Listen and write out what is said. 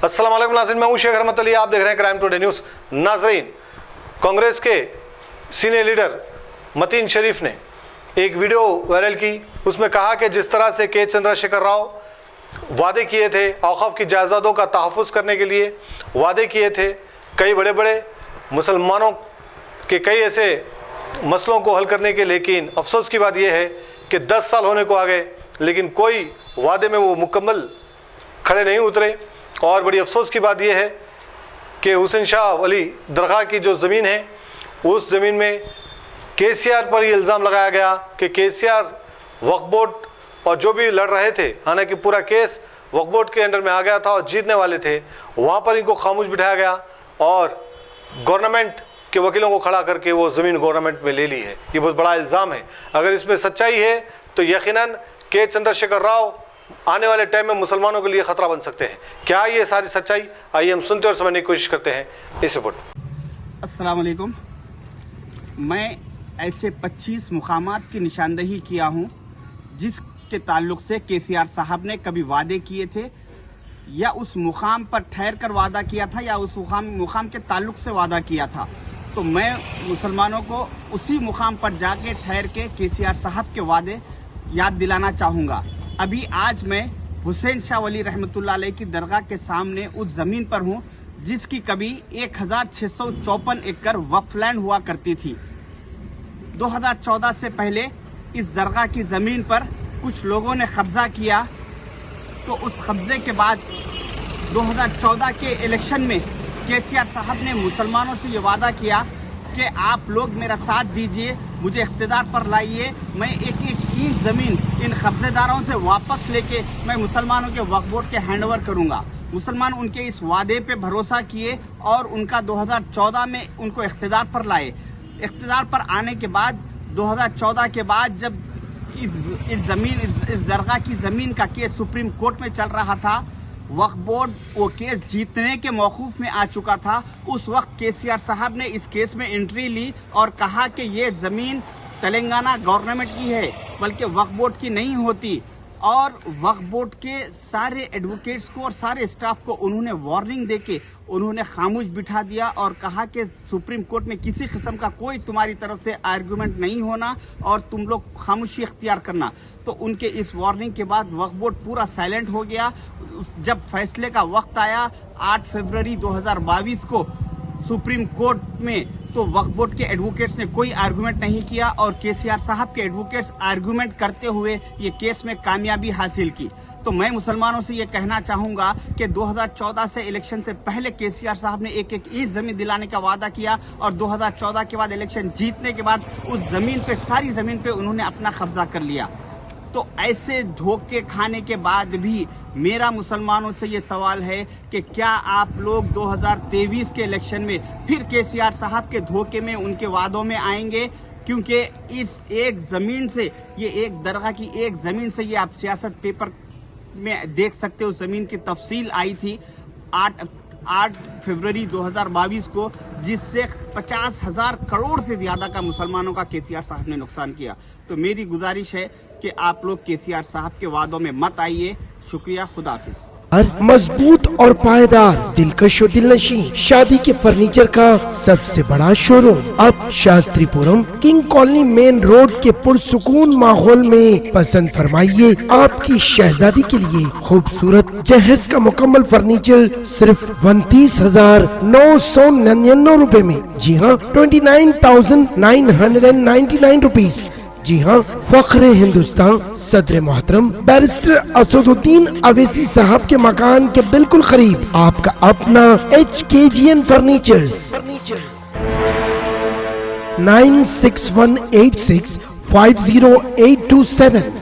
अस्सलाम वालेकुम नाज़रीन, मैं हूं शेख रहमत अली, आप देख रहे हैं क्राइम टुडे न्यूज़। नाज़रीन, कांग्रेस के सीनियर लीडर मतीन शरीफ ने एक वीडियो वायरल की। उसमें कहा कि जिस तरह से के चंद्रशेखर राव वादे किए थे औक़ाफ़ की जायदादों का तहफ़्फ़ुज़ करने के लिए, वादे किए थे कई बड़े बड़े मुसलमानों के कई ऐसे मसलों को हल करने के, लेकिन अफसोस की बात यह है कि 10 साल होने को आ गए लेकिन कोई वादे में वो मुकम्मल खड़े नहीं उतरे। और बड़ी अफसोस की बात यह है कि हुसैन शाह वली दरगाह की जो ज़मीन है, उस ज़मीन में KCR पर ये इल्ज़ाम लगाया गया कि KCR वक्फ बोर्ड और जो भी लड़ रहे थे, हालांकि पूरा केस वक्फ बोर्ड के अंडर में आ गया था और जीतने वाले थे, वहाँ पर इनको खामोश बिठाया गया और गवर्नमेंट के वकीलों को खड़ा करके वो ज़मीन गवर्नमेंट में ले ली है। ये बहुत बड़ा इल्ज़ाम है। अगर इसमें सच्चाई है तो यकीनन के चंद्रशेखर राव आने वाले टाइम में मुसलमानों के लिए ख़तरा बन सकते हैं। क्या ये सारी सच्चाई? आइए हम सुनते और समझने की कोशिश करते हैं इस रिपोर्ट। अस्सलाम वालेकुम। मैं ऐसे 25 मुकामात की निशानदही किया हूँ जिसके ताल्लुक़ से KCR साहब ने कभी वादे किए थे या उस मुकाम पर ठहर कर वादा किया था या उस मुकाम के ताल्लुक़ से वादा किया था। तो मैं मुसलमानों को उसी मुकाम पर जाके ठहर के KCR साहब के वादे याद दिलाना चाहूँगा। अभी आज मैं हुसैन शाह वली रहमतुल्लाह अलैह की दरगाह के सामने उस ज़मीन पर हूँ जिसकी कभी 1654 एकड़ वक्फ लैंड हुआ करती थी। 2014 से पहले इस दरगाह की ज़मीन पर कुछ लोगों ने कब्जा किया, तो उस कब्जे के बाद 2014 के इलेक्शन में KCR साहब ने मुसलमानों से ये वादा किया कि आप लोग मेरा साथ दीजिए, मुझे इख्तिदार पर लाइए, मैं एक ईंट ज़मीन इन कब्जेदारों से वापस लेके मैं मुसलमानों के वक्फ बोर्ड के हैंड ओवर करूँगा। मुसलमान उनके इस वादे पे भरोसा किए और उनका 2014 में उनको इख्तिदार पर लाए। इख्तिदार पर आने के बाद 2014 के बाद जब इस दरगाह की ज़मीन का केस सुप्रीम कोर्ट में चल रहा था, वक्फ बोर्ड वो केस जीतने के मौकूफ में आ चुका था। उस वक्त KCR साहब ने इस केस में एंट्री ली और कहा कि ये ज़मीन तेलंगाना गवर्नमेंट की है बल्कि वक्फ बोर्ड की नहीं होती। और वक्फ बोर्ड के सारे एडवोकेट्स को और सारे स्टाफ को उन्होंने वार्निंग देके उन्होंने खामोश बिठा दिया और कहा कि सुप्रीम कोर्ट में किसी किस्म का कोई तुम्हारी तरफ से आर्गूमेंट नहीं होना और तुम लोग खामोशी इख्तियार करना। तो उनके इस वार्निंग के बाद वक्फ बोर्ड पूरा साइलेंट हो गया। जब फैसले का वक्त आया 8 फरवरी 2022 को सुप्रीम कोर्ट में, तो वक्फ बोर्ड के एडवोकेट्स ने कोई आर्गूमेंट नहीं किया और KCR साहब के एडवोकेट्स आर्गूमेंट करते हुए ये केस में कामयाबी हासिल की। तो मैं मुसलमानों से ये कहना चाहूँगा कि 2014 से इलेक्शन से पहले KCR साहब ने एक ईंट ज़मीन दिलाने का वादा किया और 2014 के बाद इलेक्शन जीतने के बाद उस ज़मीन पे, सारी ज़मीन पे उन्होंने अपना कब्जा कर लिया। तो ऐसे धोखे खाने के बाद भी मेरा मुसलमानों से ये सवाल है कि क्या आप लोग 2023 के इलेक्शन में फिर KCR साहब के धोखे में, उनके वादों में आएंगे? क्योंकि इस एक ज़मीन से, ये एक दरगाह की एक ज़मीन से, ये आप सियासत पेपर में देख सकते हो, ज़मीन की तफसील आई थी 8 फरवरी 2022 को, जिससे 50,000 करोड़ से ज़्यादा का मुसलमानों का KCR साहब ने नुकसान किया। तो मेरी गुजारिश है कि आप लोग KCR साहब के वादों में मत आइए। शुक्रिया, खुदा हाफिज। मजबूत और पायदार, दिलकश और दिलनशी शादी के फर्नीचर का सबसे बड़ा शोरूम अब Shastripuram king colony main road के पुरसुकून माहौल में। पसंद फरमाइए आपकी शहजादी के लिए खूबसूरत जहेज का मुकम्मल फर्नीचर सिर्फ 29,999 रुपए में। जी हाँ, 29,999 रुपीज। जी हाँ, फख्र हिंदुस्तान सदर मोहतरम बैरिस्टर असदुद्दीन अवैसी साहब के मकान के बिल्कुल करीब आपका अपना HKGN फर्नीचर्स। 9618650827।